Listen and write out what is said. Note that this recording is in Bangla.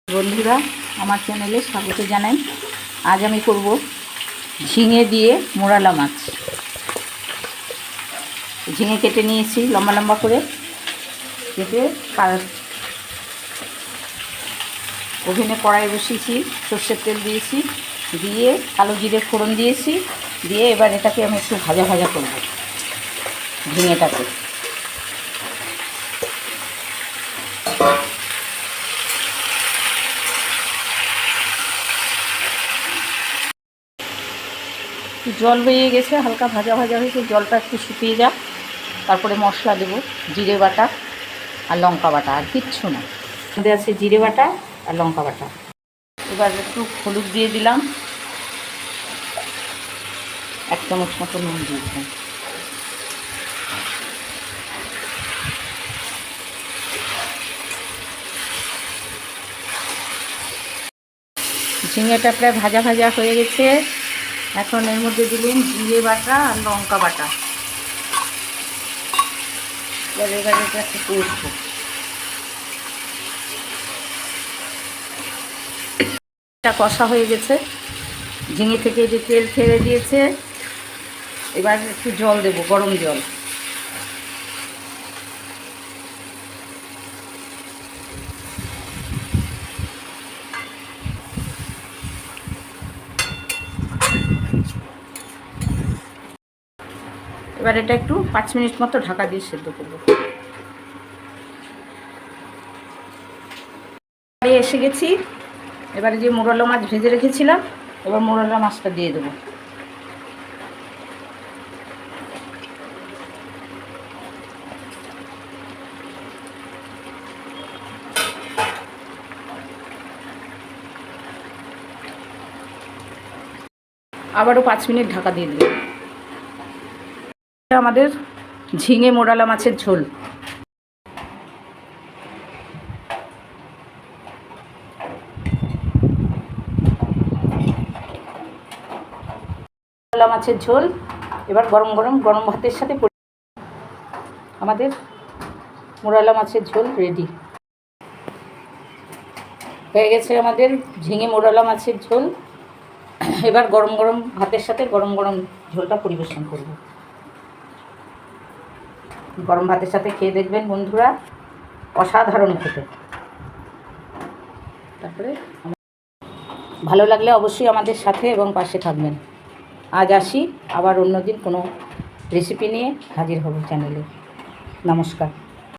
বন্ধুরা আমার চ্যানেলে স্বাগত জানাই। আজ আমি করব ঝিঙে দিয়ে মোরালা মাছ। ঝিঙে কেটে নিয়েছি লম্বা লম্বা করে কেটে ওভেনে কড়াই বসিয়েছি, সর্ষের তেল দিয়েছি, দিয়ে কালো জিরে ফোড়ন দিয়েছি, দিয়ে এবার এটাকে আমি একটু ভাজা ভাজা করব ঝিঙেটাকে। জল বেরিয়ে গেছে, হালকা ভাজা ভাজা হয়েছে, জলটা একটু শুকিয়ে যাক, তারপরে মশলা দেব জিরে বাটা আর লঙ্কা বাটা, আর কিচ্ছু না। মধ্যে আছে জিরে বাটা আর লঙ্কা বাটা। এবার একটু হলুদ দিয়ে দিলাম, 1 চামচ মতো নুন দিয়ে দিলাম। ঝিঙেটা প্রায় ভাজা ভাজা হয়ে গেছে। এখন এর মধ্যে দিলেন জিরে বাটা আর লঙ্কা বাটা। এবার এটা একটু কষবো। এটা কষা হয়ে গেছে, ঝিঙে থেকে যে তেল ছেড়ে দিয়েছে। এবার একটু জল দেব, গরম জল। এবার এটা একটু 5 মিনিট মতো ঢাকা দিয়ে সেদ্ধ করব। এসে গেছি, এবারে যে মোরালা মাছ ভেজে রেখেছিলাম, এবার মোরালা মাছটা দিয়ে দেবো। আবারও 5 মিনিট ঢাকা দিয়ে দেবো। আমাদের ঝিঙে মোরালা মাছের ঝোল। মোরালা মাছের ঝোল এবার গরম গরম ভাতের সাথে আমাদের মোরালা মাছের ঝোল রেডি হয়ে গেছে। আমাদের ঝিঙে মোরালা মাছের ঝোল এবার গরম ভাতের সাথে গরম ঝোলটা পরিবেশন করব। গরম ভাতের সাথে খেয়ে দেখবেন বন্ধুরা, অসাধারণ খেতে। তারপরে ভালো লাগলে অবশ্যই আমাদের সাথে এবং পাশে থাকবেন। আজ আসি, আবার অন্যদিন কোনো রেসিপি নিয়ে হাজির হব চ্যানেলে। নমস্কার।